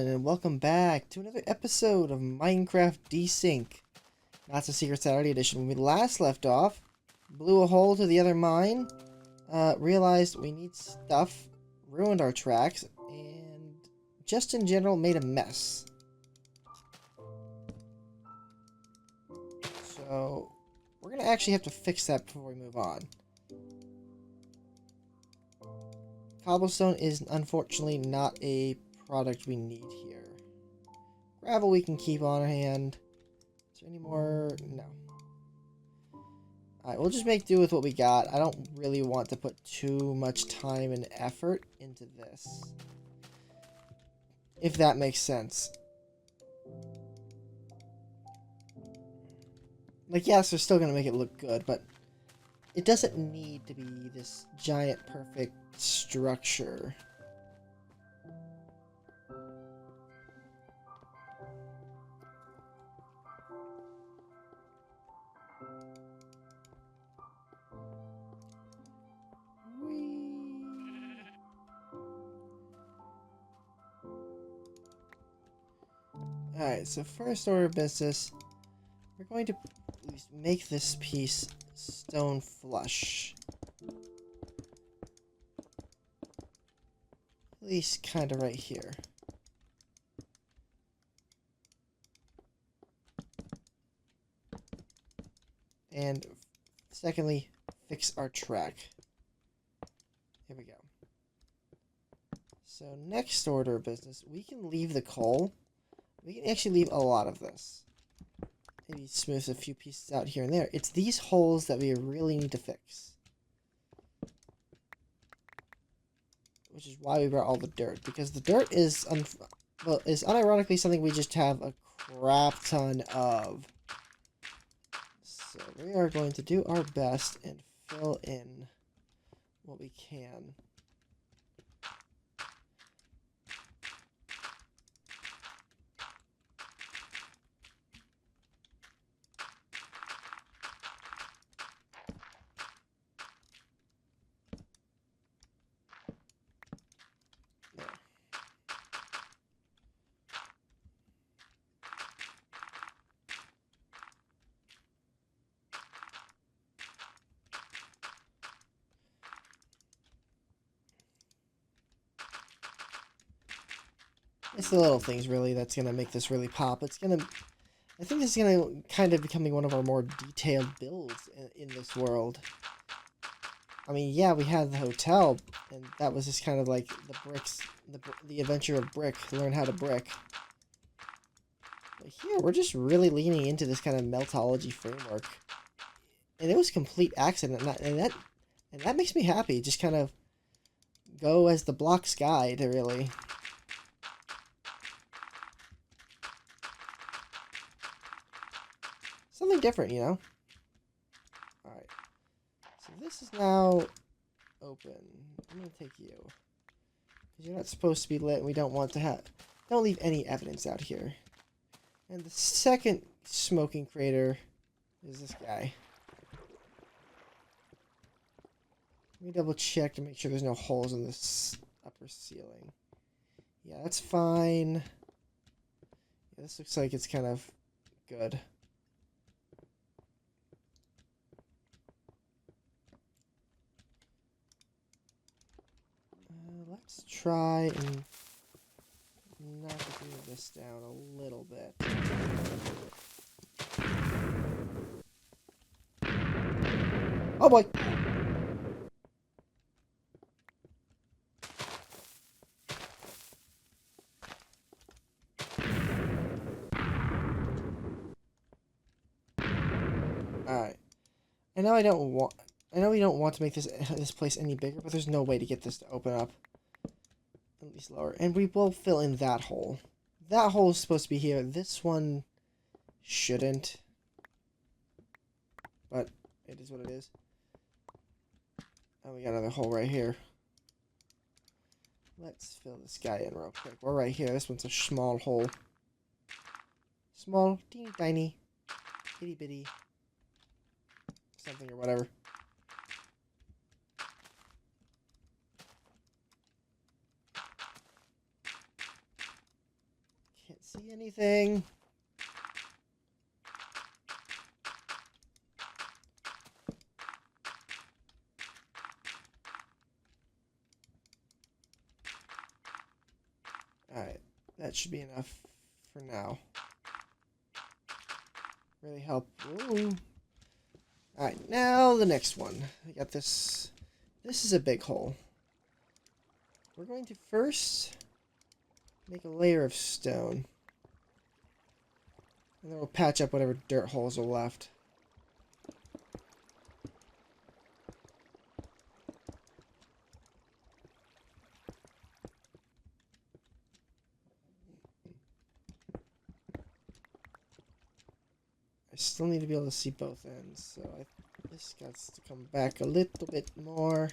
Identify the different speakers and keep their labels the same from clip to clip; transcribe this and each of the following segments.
Speaker 1: and welcome back to another episode of Minecraft Desync. That's a Secret Saturday edition. When we last left off, blew a hole to the other mine, realized we need stuff, ruined our tracks, and just in general made a mess. So, we're going to actually have to fix that before we move on. Cobblestone is unfortunately not a product we need here. Gravel we can keep on hand. Is there any more? No. Alright, we'll just make do with what we got. I don't really want to put too much time and effort into this. If that makes sense. Like, yes, they're still going to make it look good, but it doesn't need to be this giant, perfect structure. Alright, so first order of business, we're going to make this piece stone flush. At least kind of right here. And secondly, fix our track. Here we go. So next order of business, we can leave the coal. We can actually leave a lot of this. Maybe smooth a few pieces out here and there. It's these holes that we really need to fix. Which is why we brought all the dirt. Because the dirt is, is unironically something we just have a crap ton of. So we are going to do our best and fill in what we can. It's the little things, really, that's going to make this really pop. It's going to... I think this is going to kind of becoming one of our more detailed builds in this world. I mean, yeah, we had the hotel, and that was just kind of like the bricks, the adventure of brick, learn how to brick. But here, we're just really leaning into this kind of meltology framework. And it was a complete accident, and that makes me happy. Just kind of go as the block's guide, really. Something different, you know? Alright. So this is now open. I'm going to take you. Because you're not supposed to be lit. We don't want to have... Don't leave any evidence out here. And the second smoking crater is this guy. Let me double check to make sure there's no holes in this upper ceiling. Yeah, that's fine. Yeah, this looks like it's kind of good. Let's try and knock this down a little bit. Oh boy! Alright. I know we don't want to make this place any bigger, but there's no way to get this to open up. At least lower. And we will fill in that hole. That hole is supposed to be here. This one shouldn't. But it is what it is. Oh, we got another hole right here. Let's fill this guy in real quick. We're right here. This one's a small hole. Small, teeny tiny, itty bitty. Something or whatever. Can't see anything. Alright, that should be enough for now. Really help. Alright, now the next one. We got this. This is a big hole. We're going to first make a layer of stone. And then we'll patch up whatever dirt holes are left. I still need to be able to see both ends, so this got to come back a little bit more.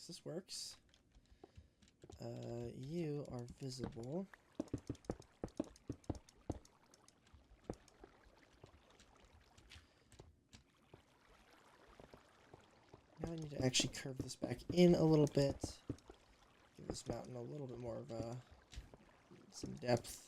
Speaker 1: This works. You are visible. Now I need to actually curve this back in a little bit. Give this mountain a little bit more of some depth.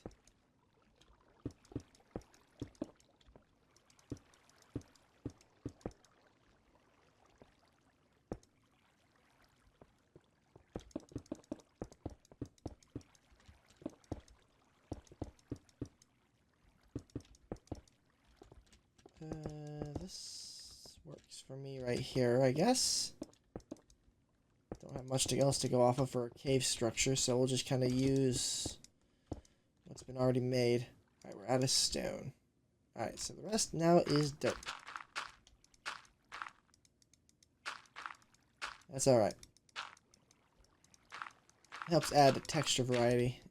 Speaker 1: This works for me right here, I guess. Don't have much else to go off of for a cave structure, so we'll just kind of use what's been already made. Alright, we're out of stone. Alright, so the rest now is dirt. That's alright. Helps add a texture variety.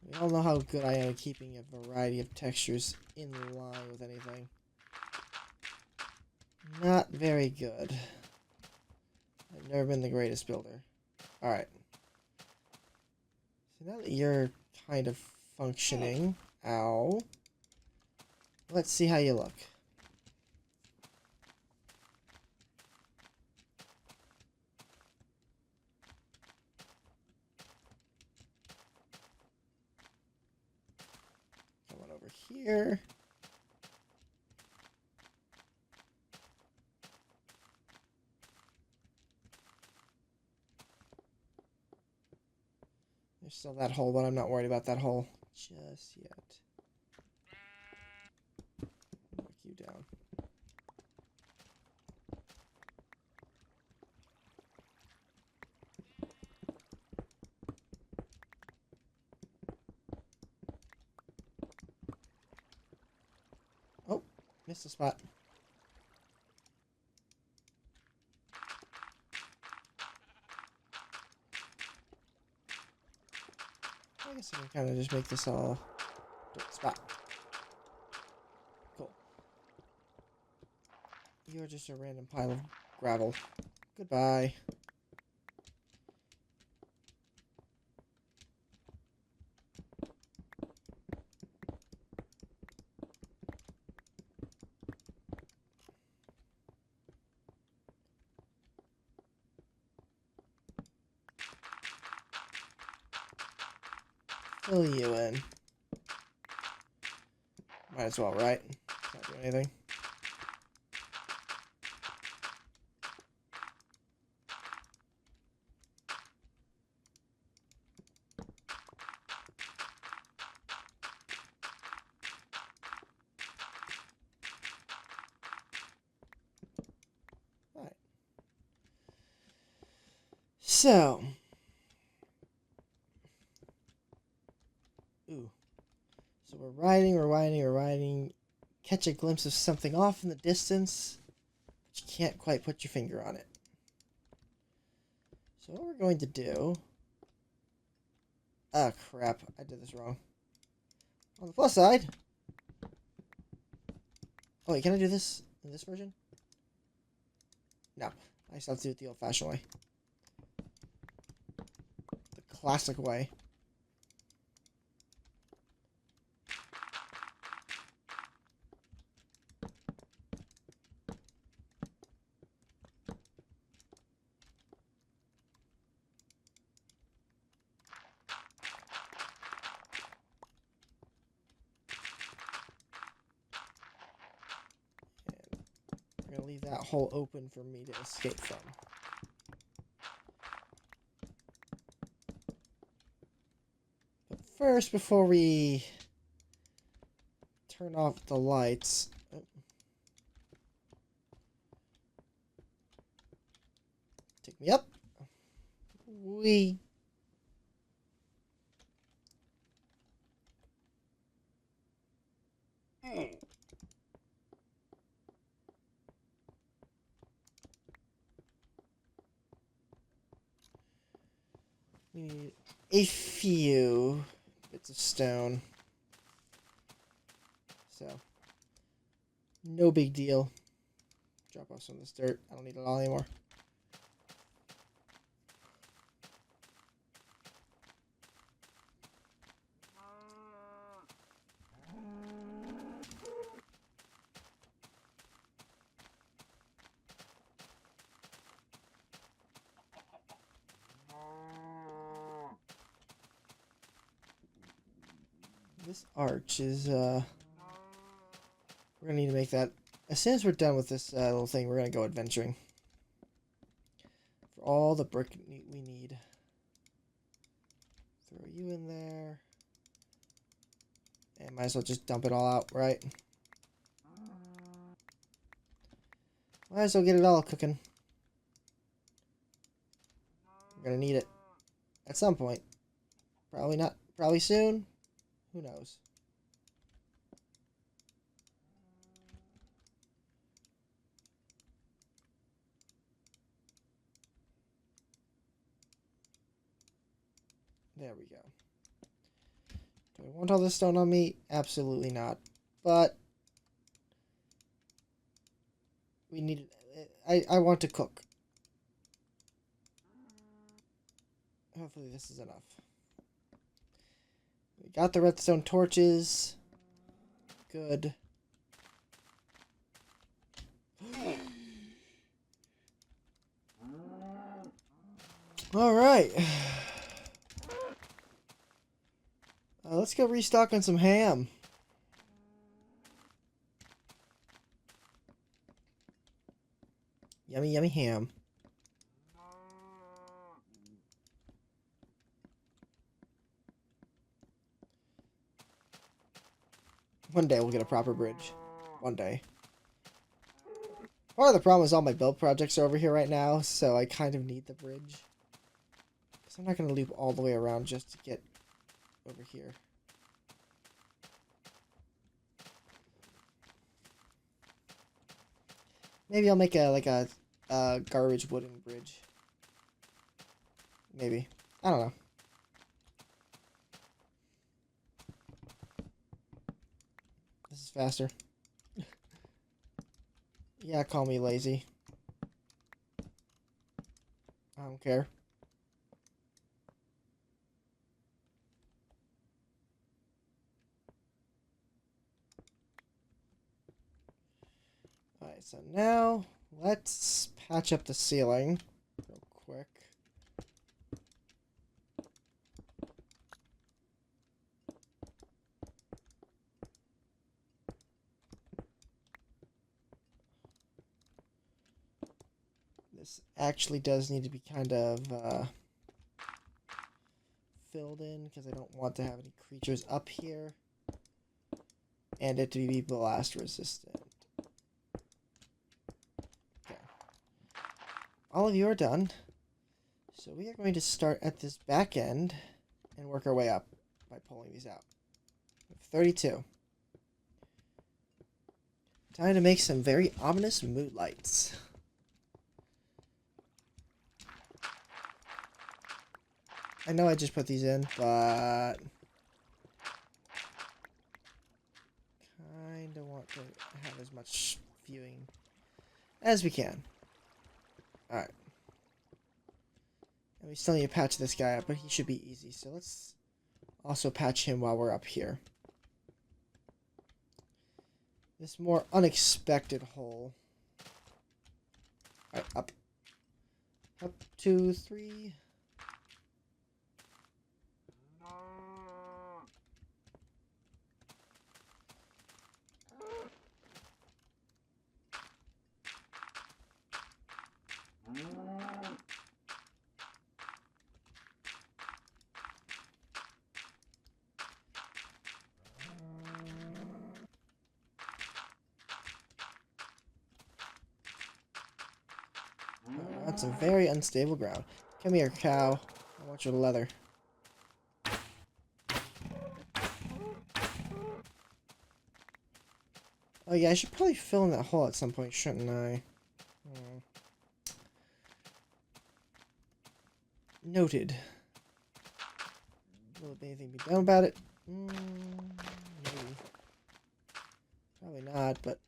Speaker 1: We all know how good I am at keeping a variety of textures in line with anything. Not very good. I've never been the greatest builder. Alright. So now that you're kind of functioning, ow. Let's see how you look. Come on over here. There's still that hole, but I'm not worried about that hole just yet. Knock you down. Oh, missed a spot. I guess I can kind of just make this all dirt spot. Cool. You're just a random pile of gravel. Goodbye. Fill you in. Might as well, right? Not do anything. Alright. So Ooh. So we're riding. Catch a glimpse of something off in the distance, but you can't quite put your finger on it. So what we're going to do... Ah, crap. I did this wrong. On the plus side... Oh, wait, can I do this in this version? No. I still have to do it the old-fashioned way. The classic way. I'm gonna leave that hole open for me to escape from. But first, before we turn off the lights... Oh. Take me up. We need a few bits of stone. So, no big deal. Drop off some of this dirt. I don't need it all anymore. This arch is, we're gonna need to make that, as soon as we're done with this little thing, we're gonna go adventuring. For all the brick we need. Throw you in there. And might as well just dump it all out, right? Might as well get it all cooking. We're gonna need it. At some point. Probably not, probably soon. Who knows? There we go. Do I want all this stone on me? Absolutely not. But we need I want to cook. Hopefully this is enough. We got the redstone torches. Good. All right. Let's go restock on some ham. Yummy, yummy ham. One day we'll get a proper bridge. One day. Part of the problem is all my build projects are over here right now, so I kind of need the bridge. Because I'm not going to loop all the way around just to get over here. Maybe I'll make a garbage wooden bridge. Maybe. I don't know. This is faster. Yeah, call me lazy. I don't care. Alright, so now let's patch up the ceiling real quick. This actually does need to be kind of filled in because I don't want to have any creatures up here and it to be blast resistant. Okay. All of you are done. So we are going to start at this back end and work our way up by pulling these out. 32. Time to make some very ominous mood lights. I know I just put these in, but kind of want to have as much viewing as we can. Alright. And we still need to patch this guy up, but he should be easy. So let's also patch him while we're up here. This more unexpected hole. Alright, up. Up, 2, 3. That's a very unstable ground. Come here, cow. I want your leather. Oh yeah, I should probably fill in that hole at some point, shouldn't I? Noted. Will anything be done about it? Maybe. Probably not, but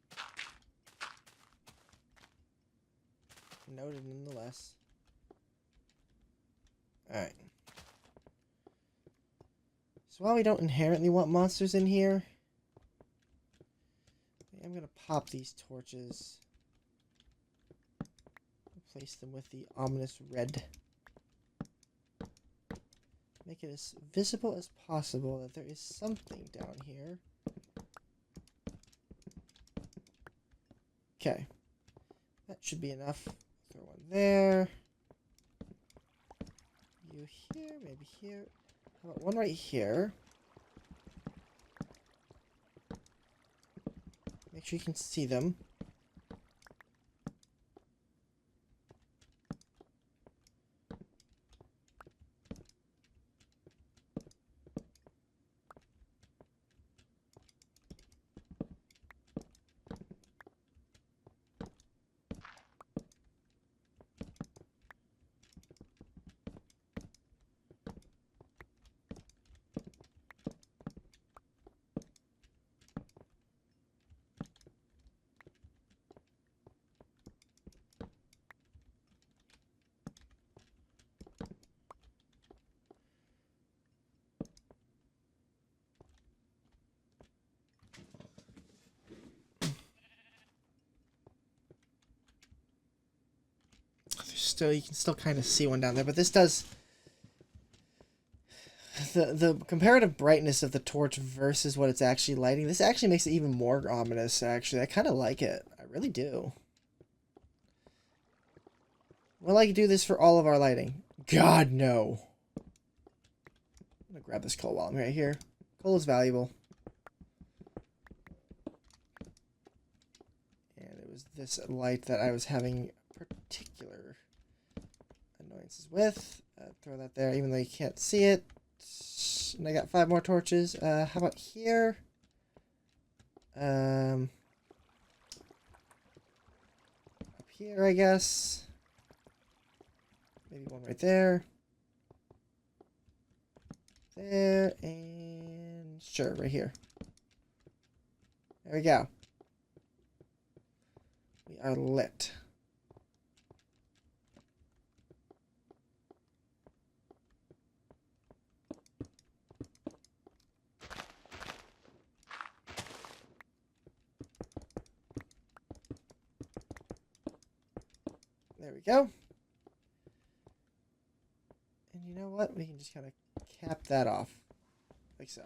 Speaker 1: noted nonetheless. Alright. So while we don't inherently want monsters in here, I'm going to pop these torches. Replace them with the ominous red. Make it as visible as possible that there is something down here. Okay. That should be enough. Throw one there. You here, maybe here. How about one right here? Make sure you can see them. Still, you can still kind of see one down there, but this does the comparative brightness of the torch versus what it's actually lighting. This actually makes it even more ominous. Actually, I kind of like it. I really do. Will I do this for all of our lighting? God, no. I'm gonna grab this coal while I'm right here. Coal is valuable. And it was this light that I was having particular annoyances with. Throw that there, even though you can't see it. And I got 5 more torches. How about here? Up here, I guess. Maybe one right there. There, and sure, right here. There we go. We are lit. There we go. And you know what? We can just kind of cap that off. Like so.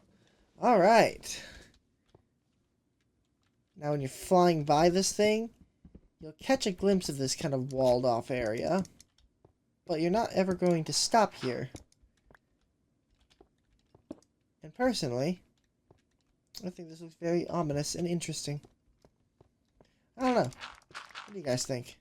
Speaker 1: Alright. Now when you're flying by this thing, you'll catch a glimpse of this kind of walled off area. But you're not ever going to stop here. And personally, I think this looks very ominous and interesting. I don't know. What do you guys think?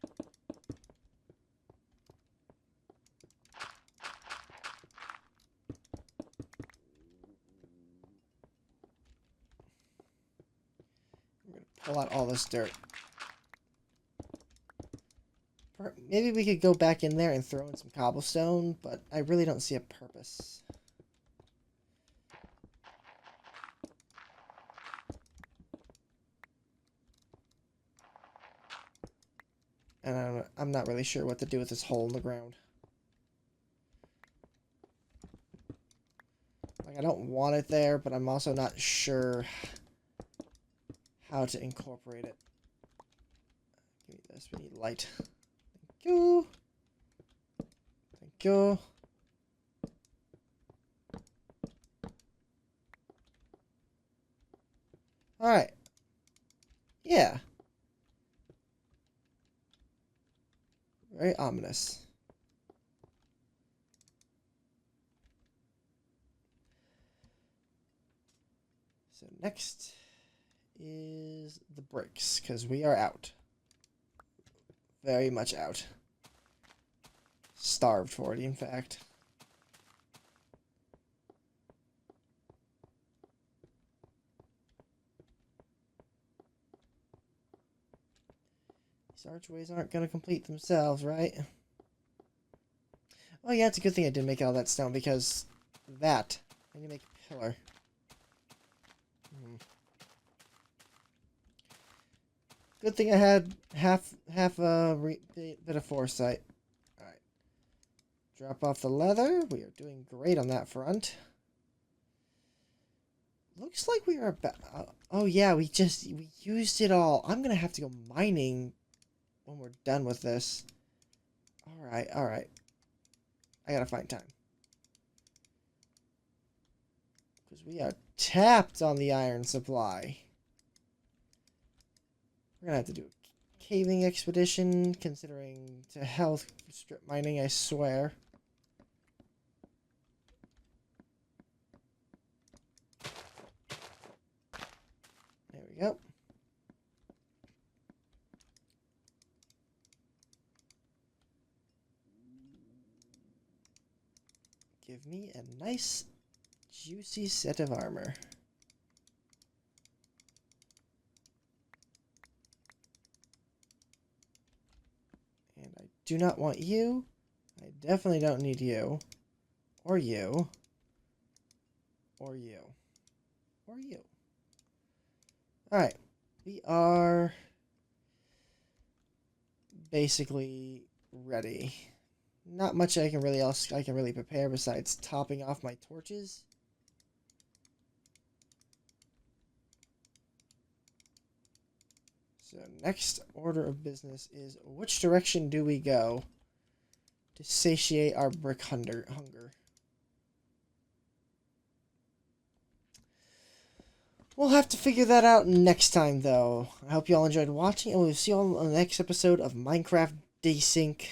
Speaker 1: pull out all this dirt. Maybe we could go back in there and throw in some cobblestone, but I really don't see a purpose. And I'm not really sure what to do with this hole in the ground. Like, I don't want it there, but I'm also not sure how to incorporate it. Give me this. We need light. Thank you. Thank you. Alright. Yeah. Very ominous. So next is the bricks, because we are out. Very much out. Starved for it, in fact. These archways aren't going to complete themselves, right? Oh yeah, it's a good thing I didn't make all that stone, because that, I need to make a pillar. Good thing I had half a bit of foresight. Alright. Drop off the leather. We are doing great on that front. Looks like we are about... oh yeah, we used it all. I'm going to have to go mining when we're done with this. Alright, alright. I gotta find time. Because we are tapped on the iron supply. We're gonna have to do a caving expedition, considering to health strip mining, I swear. There we go. Give me a nice, juicy set of armor. And I do not want you. I definitely don't need you. Or you. Or you. Or you. Alright. We are basically ready. Not much I can really prepare besides topping off my torches. So next order of business is, which direction do we go to satiate our brick hunger? We'll have to figure that out next time, though. I hope you all enjoyed watching, and we'll see you all on the next episode of Minecraft Desync.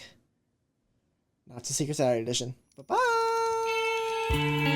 Speaker 1: Not the Secret Saturday edition. Bye-bye!